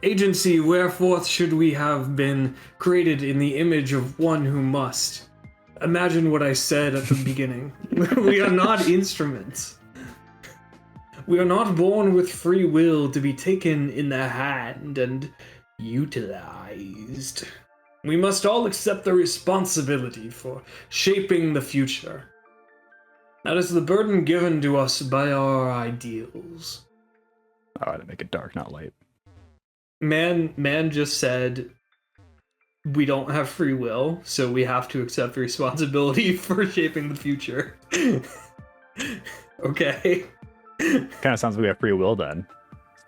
Agency, wherefore should we have been created in the image of one who must? Imagine what I said at the beginning. We are not instruments. We are not born with free will to be taken in the hand and utilized. We must all accept the responsibility for shaping the future. That is the burden given to us by our ideals. Oh, I had to make it dark, not light. Man just said we don't have free will, so we have to accept responsibility for shaping the future. Okay. Kind of sounds like we have free will then.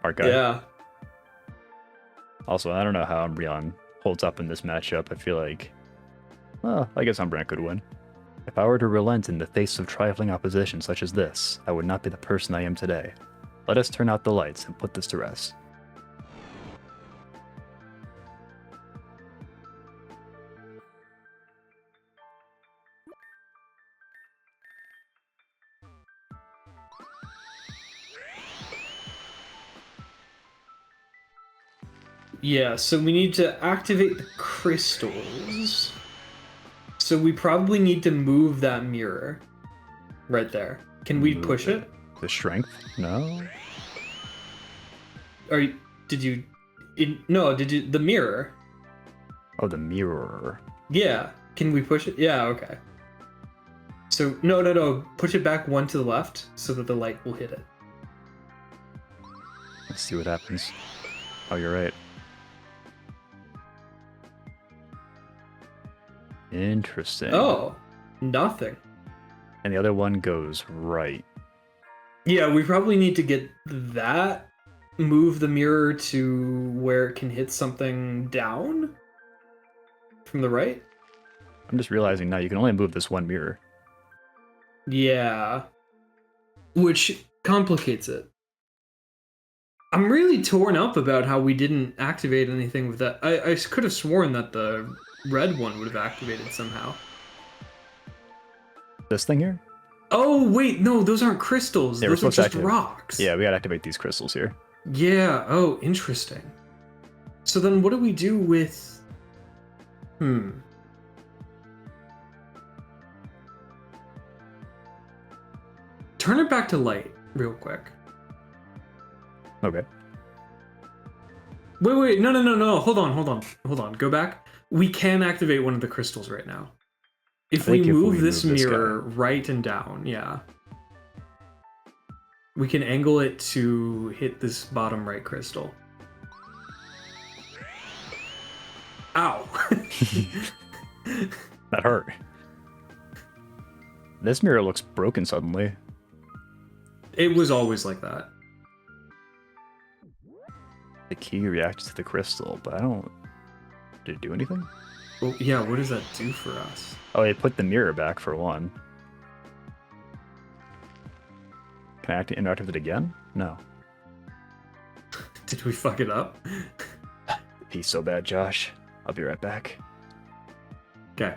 Smart guy. Yeah. Also, I don't know how Umbreon holds up in this matchup. I feel like, well, I guess Umbreon could win. If I were to relent in the face of trifling opposition such as this, I would not be the person I am today. Let us turn out the lights and put this to rest. Yeah, so we need to activate the crystals. So we probably need to move that mirror right there. Can we Move push it? The strength? No. Or did you? No, did you? The mirror. Oh, the mirror. Yeah. Can we push it? Yeah. Okay. So no. Push it back one to the left so that the light will hit it. Let's see what happens. Oh, you're right. Interesting. Oh, nothing. And the other one goes right. Yeah, we probably need to get that. Move the mirror to where it can hit something down from the right. I'm just realizing now you can only move this one mirror. Yeah. Which complicates it. I'm really torn up about how we didn't activate anything with that. I could have sworn that the red one would have activated somehow. This thing here? Oh, wait, no, those aren't crystals. Yeah, we're Those are supposed to just activate- rocks. Yeah, we gotta activate these crystals here. Yeah, oh, interesting. So then what do we do with... Turn it back to light, real quick. Okay. Wait, no. Hold on. Go back. We can activate one of the crystals right now. If we move this mirror right and down, yeah. We can angle it to hit this bottom right crystal. Ow. That hurt. This mirror looks broken suddenly. It was always like that. The key reacts to the crystal, but I don't... Did it do anything? Well, yeah, what does that do for us? Oh, it put the mirror back for one. Can I interact with it again? No. Did we fuck it up? He's so bad, Josh. I'll be right back. Okay.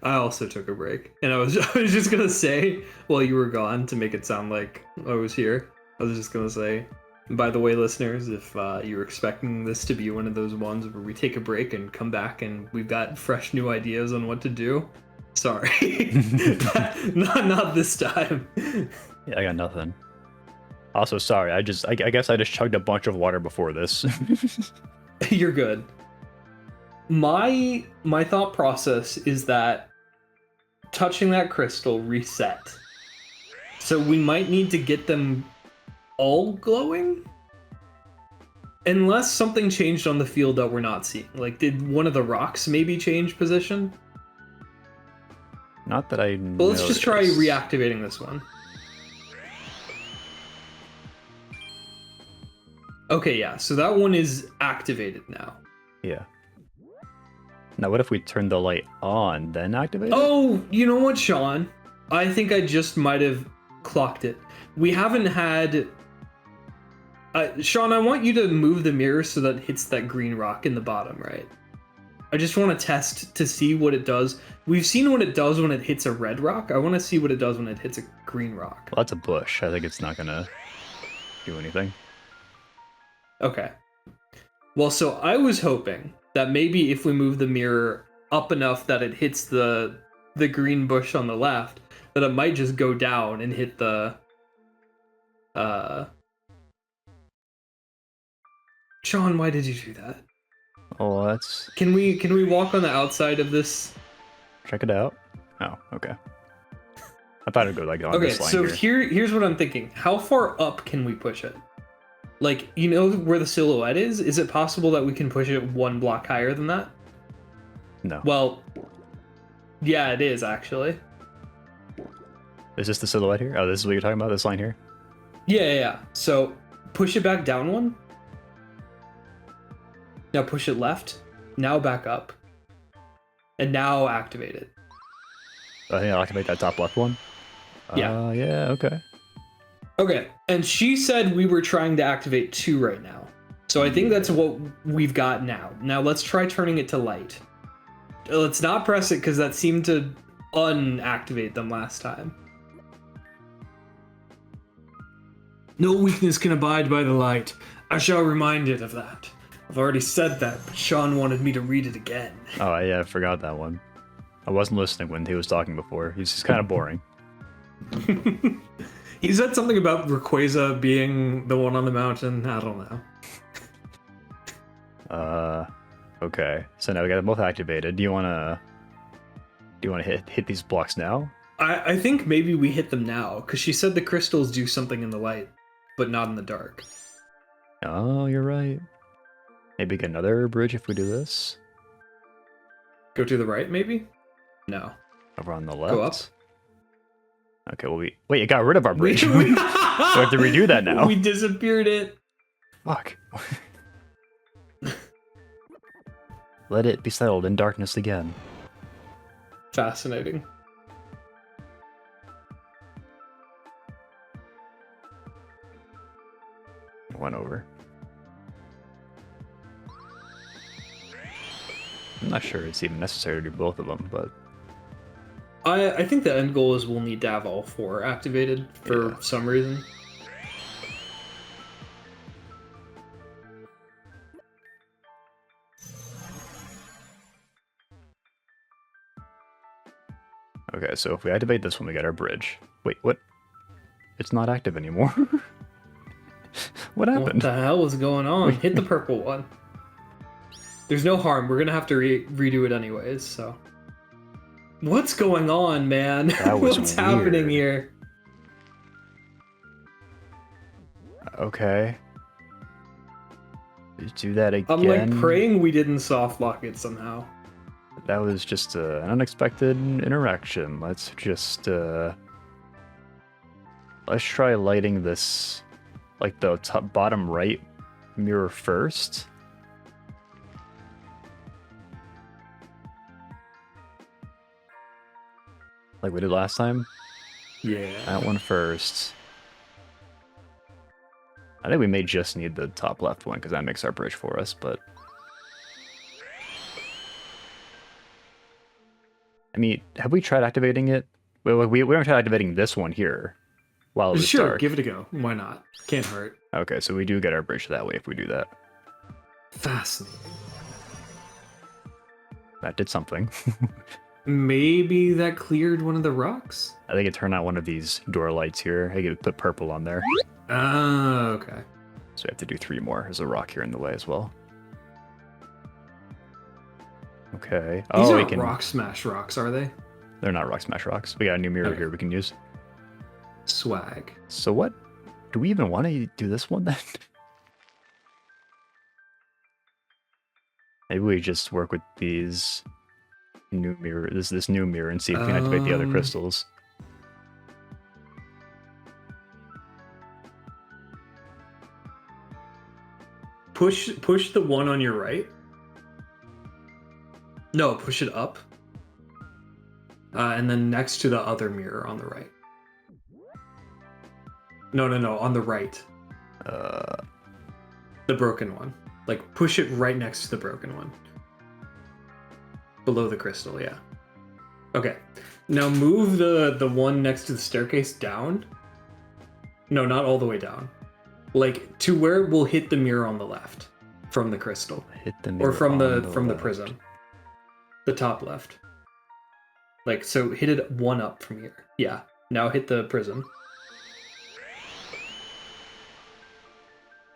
I also took a break, and I was just gonna say, while you were gone, to make it sound like I was here, I was just gonna say, by the way, listeners, if you're expecting this to be one of those ones where we take a break and come back and we've got fresh new ideas on what to do, sorry. not this time. Yeah, I got nothing. Also, sorry, I guess I just chugged a bunch of water before this. You're good. My thought process is that touching that crystal reset. So we might need to get them all glowing? Unless something changed on the field that we're not seeing. Like, did one of the rocks maybe change position? Not that I know. Well, let's just try reactivating this one. Okay, yeah, so that one is activated now. Yeah. Now, what if we turn the light on, then activate it? Oh, you know what, Sean? I think I just might have clocked it. We haven't had... Sean, I want you to move the mirror so that it hits that green rock in the bottom, right? I just want to test to see what it does. We've seen what it does when it hits a red rock. I want to see what it does when it hits a green rock. Well, that's a bush. I think it's not gonna do anything. Okay. Well, so I was hoping that maybe if we move the mirror up enough that it hits the green bush on the left, that it might just go down and hit the... Sean, why did you do that? Oh, that's... Can we walk on the outside of this? Check it out. Oh, okay. I thought it'd go like on this line so here. here's what I'm thinking. How far up can we push it? Like, you know where the silhouette is? Is it possible that we can push it one block higher than that? No. Well, yeah, it is actually. Is this the silhouette here? Oh, this is what you're talking about? This line here? Yeah. So push it back down one. Now push it left. Now back up. And now activate it. I think I'll activate that top left one. Yeah. Yeah, okay. Okay, and she said we were trying to activate 2 right now. So I think that's what we've got now. Now let's try turning it to light. Let's not press it because that seemed to unactivate them last time. No weakness can abide by the light. I shall remind it of that. I've already said that, but Sean wanted me to read it again. Oh, yeah, I forgot that one. I wasn't listening when he was talking before. He's just kind of boring. He said something about Rayquaza being the one on the mountain. I don't know. Okay. So now we got them both activated. Do you wanna hit these blocks now? I think maybe we hit them now, because she said the crystals do something in the light, but not in the dark. Oh, you're right. Maybe get another bridge if we do this. Go to the right, maybe? No. Over on the left. Go up. Okay, well wait, it got rid of our bridge. We have to redo that now. We disappeared it. Fuck. Let it be settled in darkness again. Fascinating. It went over. I'm not sure it's even necessary to do both of them, but I think the end goal is we'll need to have all 4 activated for some reason. okay, so if we activate this one, we get our bridge. Wait, what? It's not active anymore. What happened? What the hell is going on? Hit the purple one. There's no harm. We're gonna have to redo it anyways, so. What's going on, man? That was What's weird. happening here? Okay. Just do that again. I'm like praying we didn't soft lock it somehow. That was just an unexpected interaction. Let's just let's try lighting this, like the top bottom right mirror first. Like we did last time. Yeah. That one first. I think we may just need the top left one because that makes our bridge for us, but I mean, have we tried activating it? Well, we haven't tried activating this one here while it was Sure, dark. give it a go. Why not? Can't hurt. Okay, so we do get our bridge that way if we do that. Fascinating. That did something. Maybe that cleared one of the rocks? I think it turned out one of these door lights here. I could put purple on there. Oh, okay. So we have to do 3 more. There's a rock here in the way as well. Okay. These we aren't can. rock smash rocks, are they? They're not rock smash rocks. We got a new mirror Okay. here we can use. Swag. So what? Do we even want to do this one then? Maybe we just work with these new mirror, this new mirror, and see if we can activate the other crystals. Push the one on your right. No, push it up. And then next to the other mirror on the right. No, on the right. The broken one. Like, push it right next to the broken one. Below the crystal, yeah. Okay. Now move the one next to the staircase down. No, not all the way down. Like, to where we'll hit the mirror on the left. From the crystal. Hit the mirror Or from the left. prism. The top left. Like, so hit it one up from here. Yeah. Now hit the prism.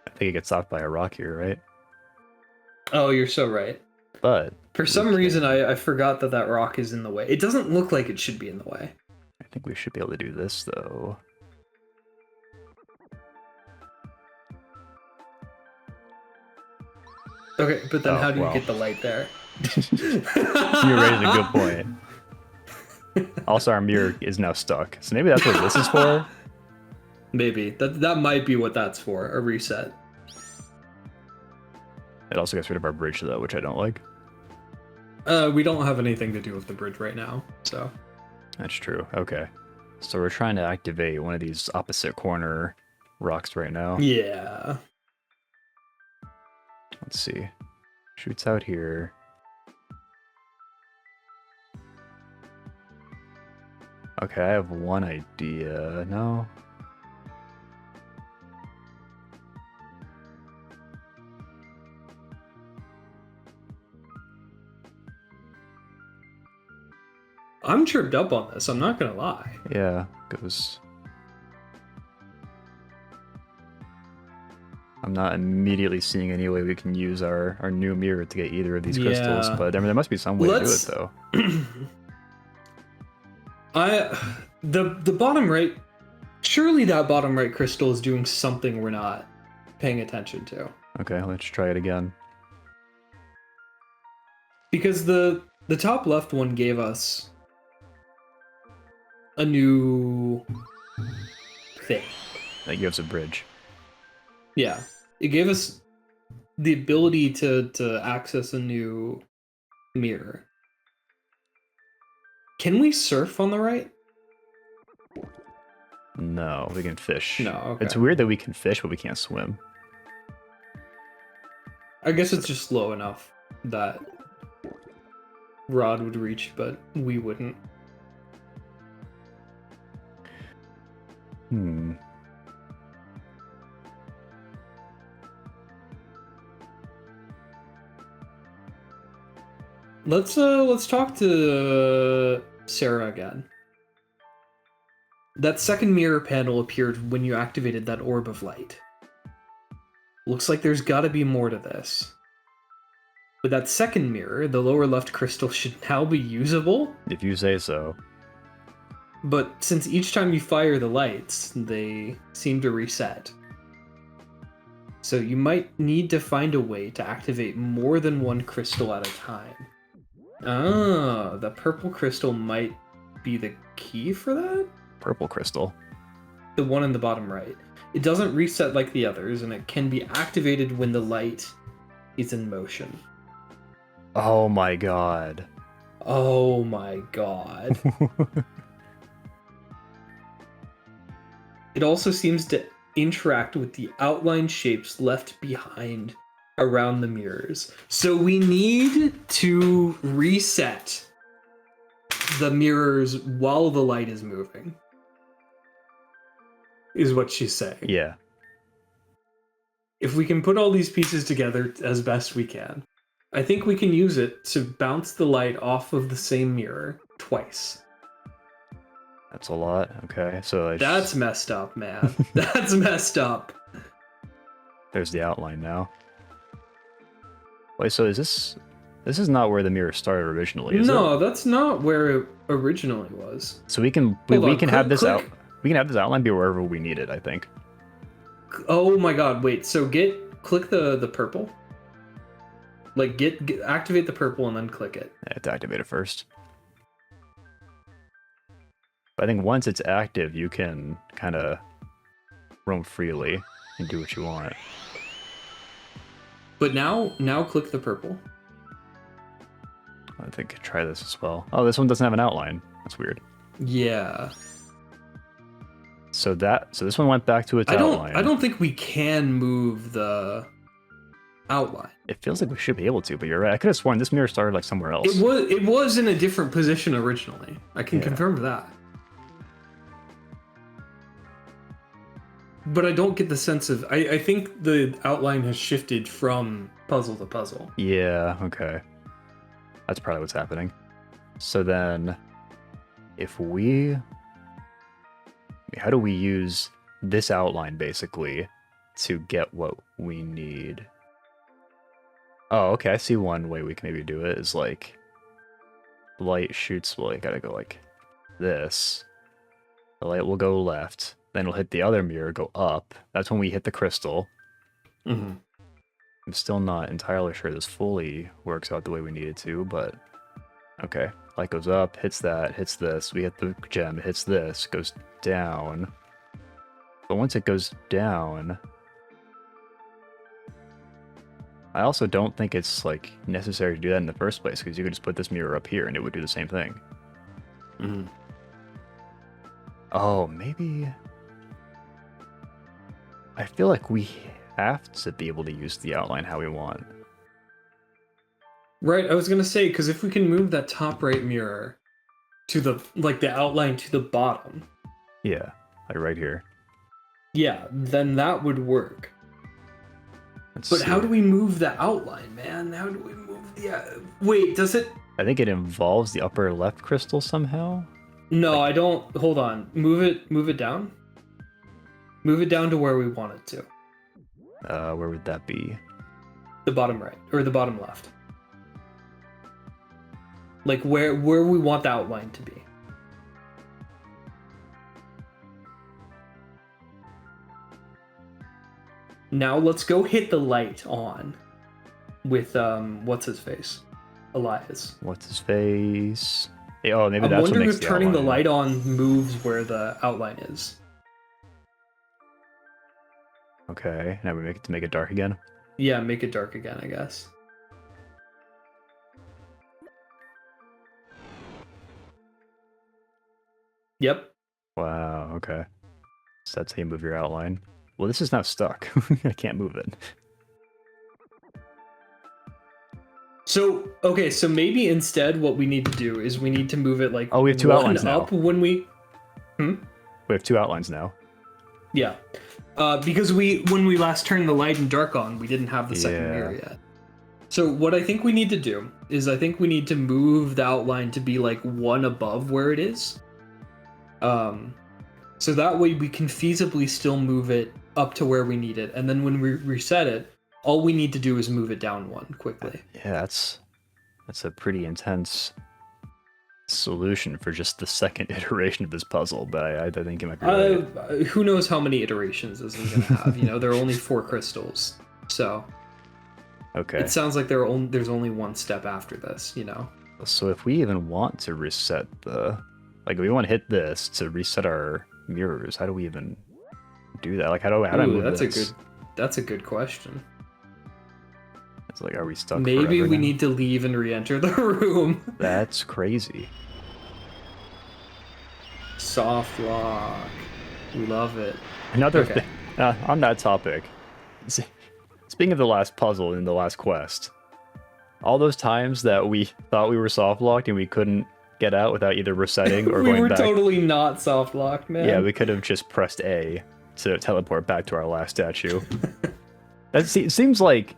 I think it gets stopped by a rock here, right? Oh, you're so right. But For some reason, I forgot that rock is in the way. It doesn't look like it should be in the way. I think we should be able to do this though. Okay, but then how do you well. get the light there? You raised a good point. Also, our mirror is now stuck, so maybe that's what this is for. Maybe. That might be what that's for, a reset. It also gets rid of our bridge though, which I don't like. We don't have anything to do with the bridge right now, so. That's true. Okay. So we're trying to activate one of these opposite corner rocks right now. Yeah. Let's see. Shoots out here. Okay, I have one idea. No. I'm tripped up on this. I'm not gonna lie. Yeah, goes. I'm not immediately seeing any way we can use our new mirror to get either of these crystals, Yeah. but I mean, there must be some way to do it though. The bottom right, surely that bottom right crystal is doing something we're not paying attention to. Okay, let's try it again. Because the top left one gave us a new thing. That gives a bridge. Yeah. It gave us the ability to access a new mirror. Can we surf on the right? No, we can fish. No, okay. It's weird that we can fish, but we can't swim. I guess it's just low enough that Rod would reach, but we wouldn't. Hmm. Let's talk to Sarah again. That second mirror panel appeared when you activated that orb of light. Looks like there's gotta be more to this. With that second mirror, the lower left crystal should now be usable, If you say so. but since each time you fire the lights, they seem to reset. So you might need to find a way to activate more than one crystal at a time. Ah, the purple crystal might be the key for that? Purple crystal. The one in the bottom right. It doesn't reset like the others, and it can be activated when the light is in motion. Oh my god. Oh my god. It also seems to interact with the outline shapes left behind around the mirrors. So we need to reset the mirrors while the light is moving. Is what she's saying. Yeah. If we can put all these pieces together as best we can, I think we can use it to bounce the light off of the same mirror twice. That's a lot. Okay, so That's messed up, man. That's messed up. there's the outline now. Wait, so is this is not where the mirror started originally, is it? No, that's not where it originally was. So we can Hold we on, can have this click. out. We can have this outline be wherever we need it, I think. Oh my god, wait. So click the purple. Like activate the purple and then click it. I have to activate it first. But I think once it's active, you can kind of roam freely and do what you want. But now click the purple. I think try this as well. Oh, this one doesn't have an outline. That's weird. Yeah. So this one went back to its outline. I don't think we can move the outline. It feels like we should be able to, but you're right. I could have sworn this mirror started like somewhere else. It was in a different position originally. I can confirm that. But I don't get the sense of I think the outline has shifted from puzzle to puzzle. Yeah, okay. That's probably what's happening. So then if we how do we use this outline basically to get what we need? Oh, okay, I see one way we can maybe do it is like light shoots, well, you gotta go like this. The light will go left, then it'll hit the other mirror, go up. That's when we hit the crystal. Mm-hmm. I'm still not entirely sure this fully works out the way we need it to, but okay. Light goes up, hits that, hits this. We hit the gem, it hits this, goes down. But once it goes down, I also don't think it's like necessary to do that in the first place, because you could just put this mirror up here and it would do the same thing. Mm-hmm. Oh, maybe I feel like we have to be able to use the outline how we want. Right, I was gonna say, because if we can move that top right mirror to the outline to the bottom. Yeah, like right here. Yeah, then that would work. Let's But see. how do we move the outline, man? How do we move the... Wait, does it I think it involves the upper left crystal somehow. No, I don't. Hold on. Move it down. Move it down to where we want it to. Where would that be? The bottom right or the bottom left. Like where we want the outline to be. Now let's go hit the light on with what's his face? Elias. What's his face? Hey, oh, maybe I'm that's what wondering makes if the turning the outline. light on moves where the outline is. Okay, now we make it to make it dark again. Yeah, make it dark again, I guess. Yep. Wow, okay. So that's how you move your outline. Well, this is now stuck. I can't move it. So, okay, so maybe instead what we need to do is we need to move it like We have two outlines now. up when we... We have two outlines now. Yeah. Because when we last turned the light and dark on, we didn't have the second mirror yet. So what I think we need to do is I think we need to move the outline to be like one above where it is. So that way we can feasibly still move it up to where we need it. And then when we reset it, all we need to do is move it down one quickly. Yeah, that's a pretty intense solution for just the second iteration of this puzzle, but I think it might be right. Who knows how many iterations this is going to have? You know, there are only 4 crystals. So Okay. it sounds like there's only one step after this, you know? So if we even want to reset if we want to hit this to reset our mirrors, how do we even do that? Like, how do I move this? That's a good question. It's like, are we stuck Maybe forever we now? need to leave and re-enter the room. That's crazy. Soft lock. We love it. Another Okay. thing, on that topic, speaking of the last puzzle in the last quest, all those times that we thought we were soft locked and we couldn't get out without either resetting or We going were back. totally not soft locked, man. Yeah, we could have just pressed A to teleport back to our last statue. It seems like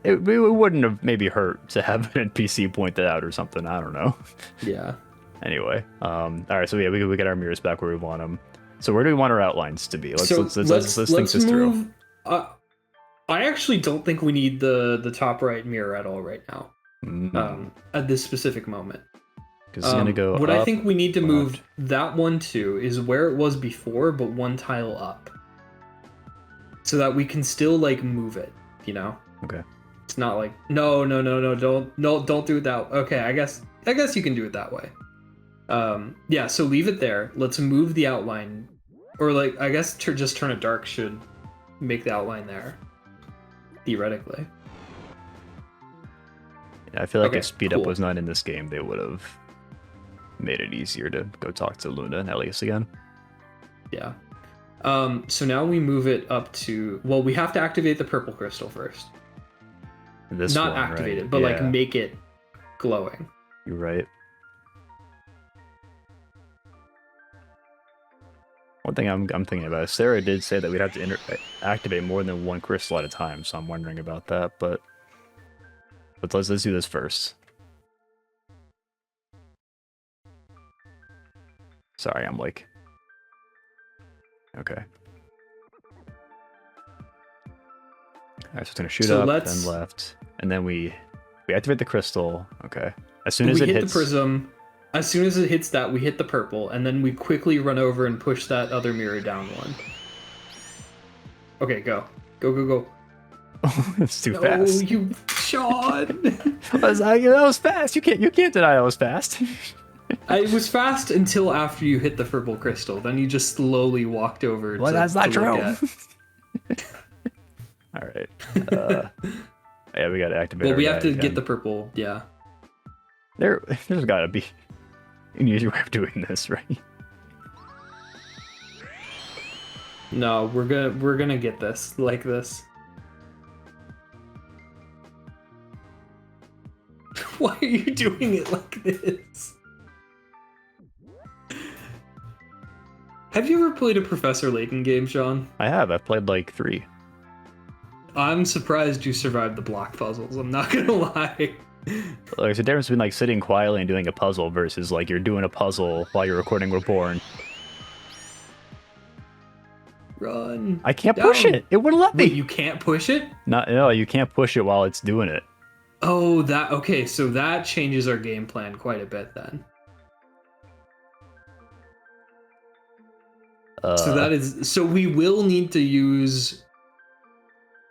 it wouldn't have maybe hurt to have an NPC point that out or something. I don't know. Yeah. Anyway, all right. So yeah, we get our mirrors back where we want them. So where do we want our outlines to be? Let's think this through. I actually don't think we need the top right mirror at all right now. At this specific moment. Because it's gonna go. What up, I think we need to left. move that one to is where it was before, but one tile up, so that we can still like move it. You know. Okay. It's not like no, don't do it that. Okay, I guess you can do it that way. Yeah. So leave it there. Let's move the outline, or like I guess just turn it dark should make the outline there. Theoretically. Yeah, I feel like Okay, if speed cool. up was not in this game, they would have made it easier to go talk to Luna and Elias again. Yeah. So now we move it up to... Well, we have to activate the purple crystal first. This Not one, activate right? it, but like Yeah, make it glowing. You're right. One thing I'm thinking about is Sarah did say that we'd have to activate more than one crystal at a time, so I'm wondering about that. But let's do this first. Sorry, I'm like... Okay. Alright, so it's gonna shoot So up, let's- then left, and then we activate the crystal. Okay. As soon We as it hit hits... the prism. As soon as it hits that, we hit the purple, and then we quickly run over and push that other mirror down one. Okay, go. Go. It's too Oh, fast. you... Sean! That was fast. You can't deny that was fast. It was fast until after you hit the purple crystal. Then you just slowly walked over. Well, that's not to look true. at. All right. Yeah, we gotta activate. Well, our we guy have to again. get the purple. Yeah. There's gotta be an easier way of doing this, right? No, we're gonna get this like this. Why are you doing it like this? Have you ever played a Professor Layton game, Sean? I have. I've played like 3. I'm surprised you survived the block puzzles. I'm not gonna lie. There's a difference between like sitting quietly and doing a puzzle versus like you're doing a puzzle while you're recording Reborn. Run. I can't Down. push it. It wouldn't let me. Wait, you can't push it? No, you can't push it while it's doing it. Oh, okay, so that changes our game plan quite a bit then. So we will need to use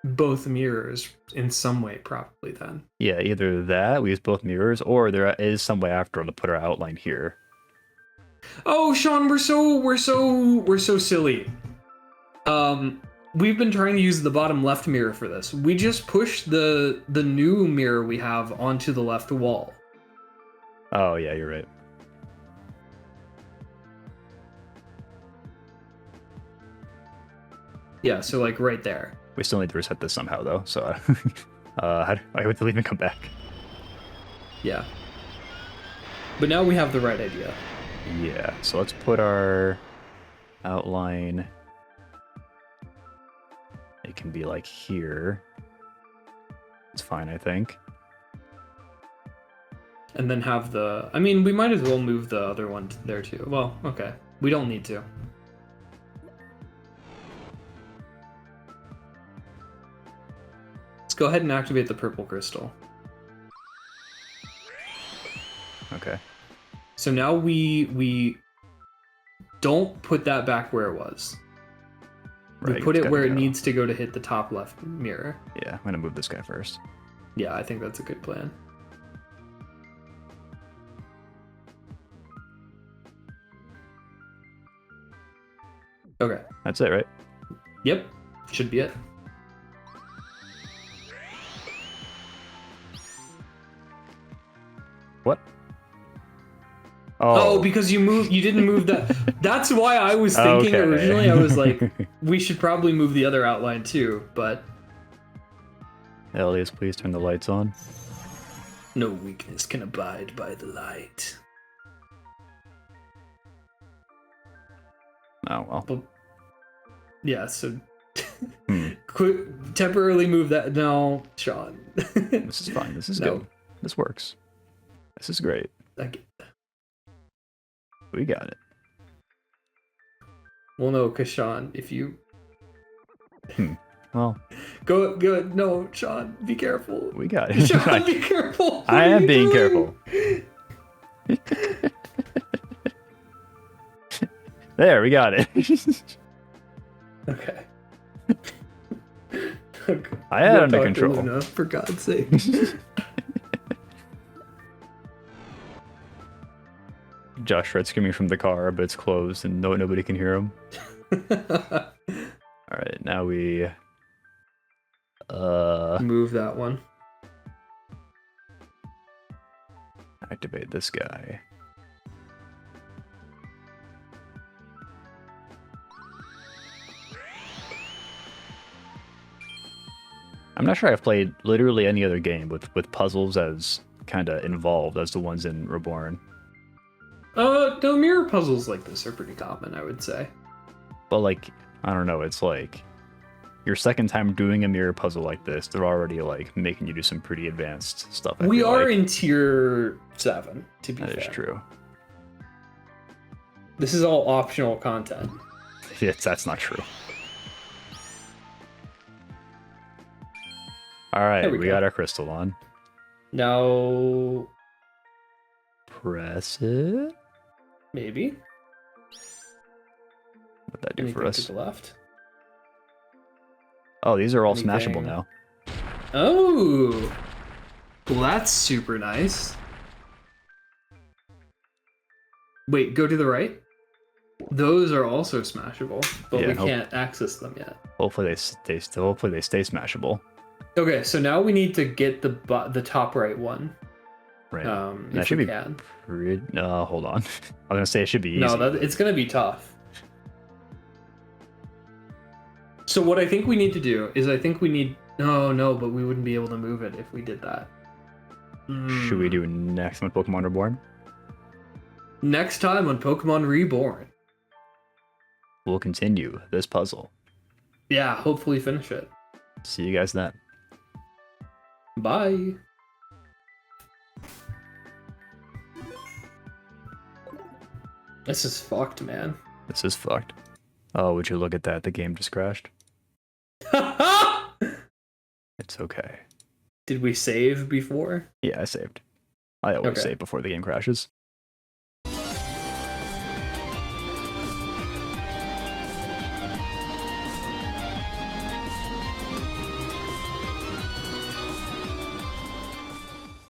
both mirrors in some way probably then. Yeah, either that, we use both mirrors, or there is some way after to put our outline here. Oh, Sean, we're so silly. We've been trying to use the bottom left mirror for this. We just push the new mirror we have onto the left wall. Oh, yeah, you're right. Yeah, so like right there. We still need to reset this somehow, though, so I would delete and come back. Yeah. But now we have the right idea. Yeah, so let's put our outline. It can be like here. It's fine, I think. And then have the... I mean, we might as well move the other one there too. Well, okay. We don't need to. Let's go ahead and activate the purple crystal. Okay. So now we don't put that back where it was. Right, We put it's it where gotta it go. needs to go to hit the top left mirror. Yeah, I'm gonna move this guy first. Yeah, I think that's a good plan. Okay. That's it, right? Yep. Should be it. What? Oh, because you didn't move that. That's why I was thinking Okay. originally. I was like, we should probably move the other outline too, but Elias, please turn the lights on. no weakness can abide by the light. Oh, well. But yeah, so Hmm. temporarily move that. No, Sean. This is fine. This is No. good. This works. This is great. Like, We got it. well, no, because Sean, if you Well, go, no, Sean, be careful. we got it. Sean, be careful. What I are am you being doing? careful. There, we got it. Okay. I had it Go under talk to control. Luna, for God's sake. Josh Red screaming from the car, but it's closed and nobody can hear him. All right, now we Move that one. activate this guy. I'm not sure I've played literally any other game with puzzles as kind of involved as the ones in Reborn. No, mirror puzzles like this are pretty common, I would say. But like, I don't know, it's like your second time doing a mirror puzzle like this, they're already like making you do some pretty advanced stuff. I We feel are like. in tier 7, to be That fair. is true. This is all optional content. That's not true. All right, There we we go. got our crystal on. Now, Press it. maybe. What'd that do Anything for us? to the left. Oh, these are all Anything- smashable now. Oh, well, that's super nice. Wait, go to the right. Those are also smashable, but Yeah, we hope- can't access them yet. Hopefully they stay. Hopefully they stay smashable. Okay, so now we need to get the top right one. Right. If that should we be. can. Hold on. I was gonna say it should be easy. No, it's gonna be tough. So what I think we need to do is no, but we wouldn't be able to move it if we did that. Should we do next on Pokemon Reborn? Next time on Pokemon Reborn? We'll continue this puzzle. Yeah, hopefully finish it. See you guys then. Bye. This is fucked, man. This is fucked. Oh, would you look at that? The game just crashed. It's okay. Did we save before? Yeah, I saved. I always Okay. save before the game crashes.